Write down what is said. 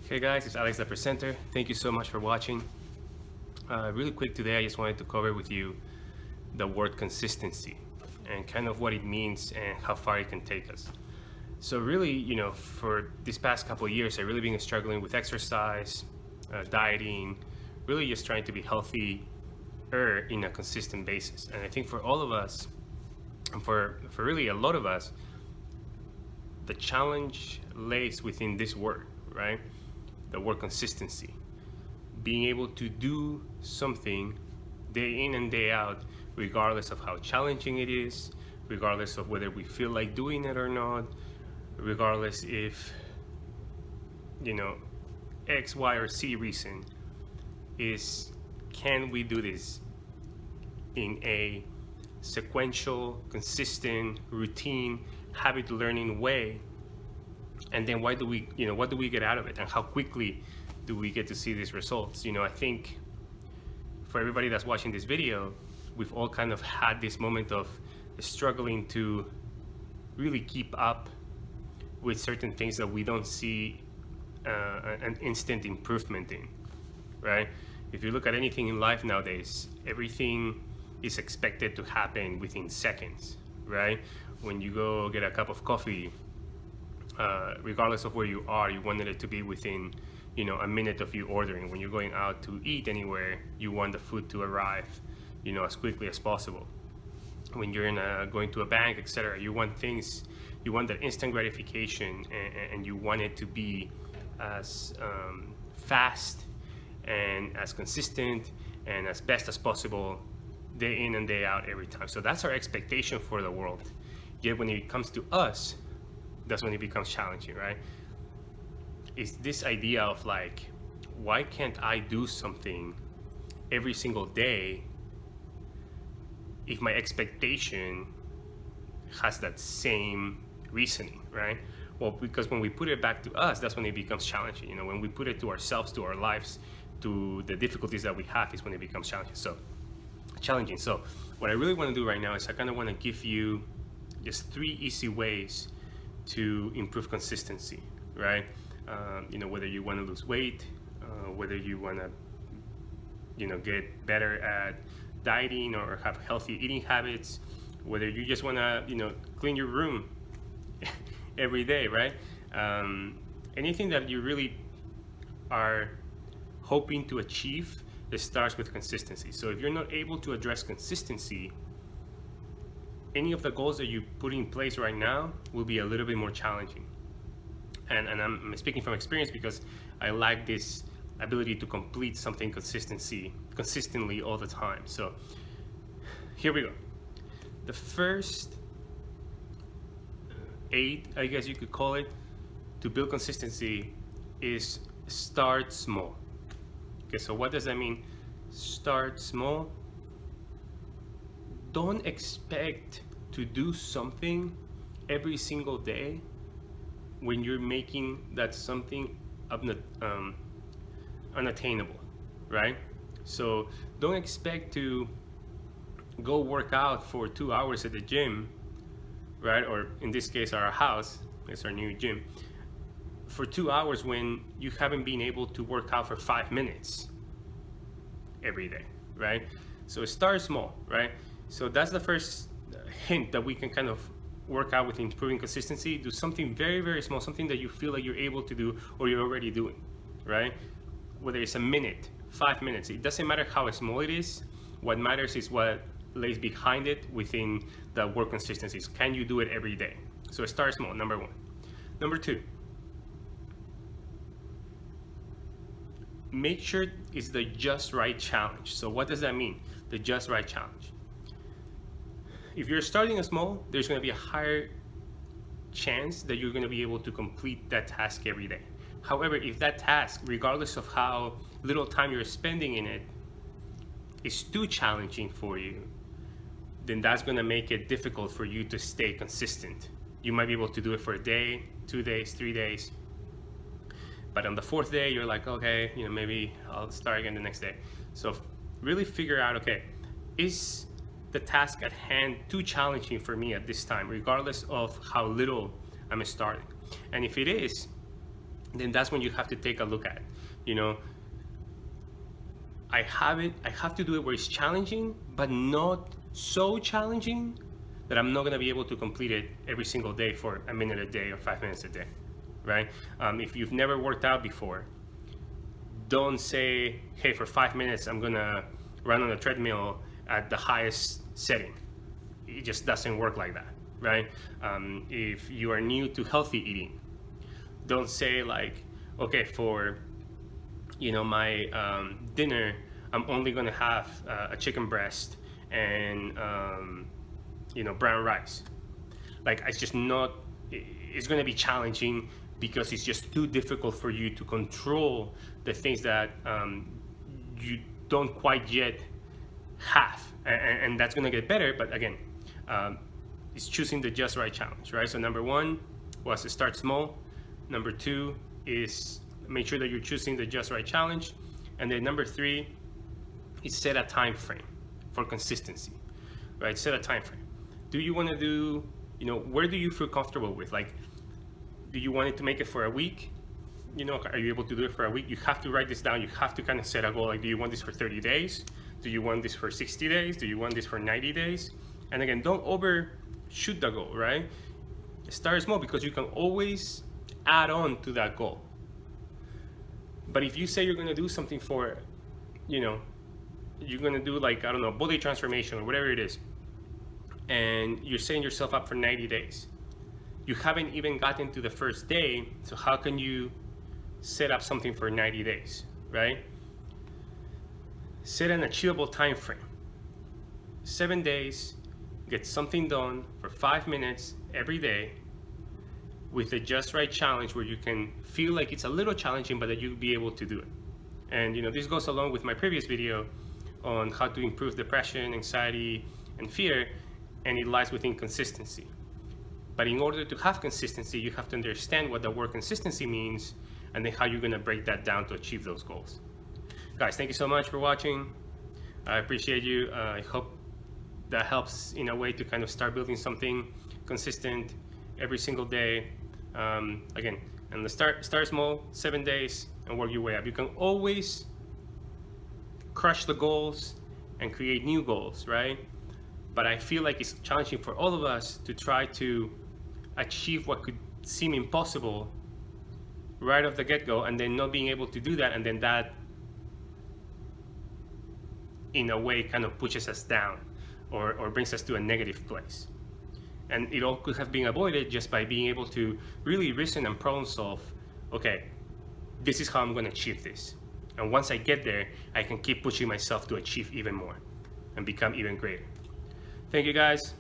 Hey guys, it's Alex the presenter. Thank you so much for watching. Really quick today, I just wanted to cover with you the word consistency and kind of what it means and how far it can take us. So really, for this past couple of years, I've really been struggling with exercise, dieting, really just trying to be healthy in a consistent basis. And I think for all of us, and for really a lot of us, the challenge lays within this word, right? The word consistency. Being able to do something day in and day out, regardless of how challenging it is, regardless of whether we feel like doing it or not, regardless if, X, Y, or Z reason is, can we do this in a sequential, consistent, routine, habit learning way? And then what do we get out of it, and how quickly do we get to see these results? I think for everybody that's watching this video, we've all kind of had this moment of struggling to really keep up with certain things that we don't see an instant improvement in, right? If you look at anything in life nowadays, everything is expected to happen within seconds, right? When you go get a cup of coffee, regardless of where you are, you wanted it to be within, a minute of you ordering. When you're going out to eat anywhere, you want the food to arrive, as quickly as possible. When you're going to a bank, etc., you want that instant gratification, and you want it to be as fast and as consistent and as best as possible, day in and day out, every time. So that's our expectation for the world. Yet when it comes to us, that's when it becomes challenging, right? It's this idea of like, why can't I do something every single day if my expectation has that same reasoning, right? Well, because when we put it back to us, that's when it becomes challenging. When we put it to ourselves, to our lives, to the difficulties that we have, is when it becomes challenging. So what I really want to do right now is I kind of want to give you just 3 easy ways to improve consistency, right? Whether you want to lose weight, whether you want to, get better at dieting or have healthy eating habits, whether you just want to, clean your room every day, right? Anything that you really are hoping to achieve, it starts with consistency. So if you're not able to address consistency, any of the goals that you put in place right now will be a little bit more challenging. And I'm speaking from experience because I lack this ability to complete something consistently all the time. So here we go. The first 8, I guess you could call it, to build consistency is start small. Okay, so what does that mean? Start small. Don't expect to do something every single day when you're making that something unattainable, right? So don't expect to go work out for 2 hours at the gym, right? Or in this case, our house, it's our new gym, for 2 hours when you haven't been able to work out for 5 minutes every day, right? So start small, right? So that's the first hint that we can kind of work out with improving consistency. Do something very, very small, something that you feel like you're able to do or you're already doing, right? Whether it's a minute, 5 minutes, it doesn't matter how small it is. What matters is what lays behind it within the word consistency. Can you do it every day? So start small, number 1. Number 2, make sure it's the just right challenge. So what does that mean? The just right challenge. If you're starting small, there's going to be a higher chance that you're going to be able to complete that task every day. However, if that task, regardless of how little time you're spending in it, is too challenging for you, then that's going to make it difficult for you to stay consistent. You might be able to do it for a day, 2 days, 3 days, but on the 4th day, you're like, okay, maybe I'll start again the next day. So really figure out, okay, is the task at hand too challenging for me at this time, regardless of how little I'm starting? And if it is, then that's when you have to take a look at it. You know, I have to do it where it's challenging, but not so challenging that I'm not gonna be able to complete it every single day for a minute a day or 5 minutes a day, right? If you've never worked out before, don't say, hey, for 5 minutes, I'm gonna run on a treadmill at the highest setting. It just doesn't work like that, right? If you are new to healthy eating, don't say like, okay, for my dinner, I'm only gonna have a chicken breast and brown rice. Like, it's just not, it's gonna be challenging because it's just too difficult for you to control the things that you don't quite yet have. And that's gonna get better, but again, it's choosing the just right challenge, right? So number one was to start small. Number two is make sure that you're choosing the just right challenge. And then number three is set a time frame for consistency, right? Set a time frame. Do you want to do, where do you feel comfortable with? Like, do you want it to make it for a week? Are you able to do it for a week? You have to write this down. You have to kind of set a goal. Like, do you want this for 30 days? Do you want this for 60 days? Do you want this for 90 days? And again, don't overshoot the goal, right? Start small, because you can always add on to that goal. But if you say you're going to do something for, you're going to do, like, I don't know, body transformation or whatever it is, and you're setting yourself up for 90 days, you haven't even gotten to the first day, so how can you set up something for 90 days, right? Set an achievable time frame. 7 days, get something done for 5 minutes every day with the just right challenge where you can feel like it's a little challenging, but that you'll be able to do it. And this goes along with my previous video on how to improve depression, anxiety, and fear, and it lies within consistency. But in order to have consistency, you have to understand what the word consistency means, and then how you're gonna break that down to achieve those goals. Guys, thank you so much for watching. I appreciate you. I hope that helps in a way to kind of start building something consistent every single day. Again, and start small, 7 days, and work your way up. You can always crush the goals and create new goals, right? But I feel like it's challenging for all of us to try to achieve what could seem impossible right off the get-go, and then not being able to do that, and then that in a way kind of pushes us down or brings us to a negative place. And it all could have been avoided just by being able to really reason and problem solve. Okay, this is how I'm going to achieve this. And once I get there, I can keep pushing myself to achieve even more and become even greater. Thank you, guys.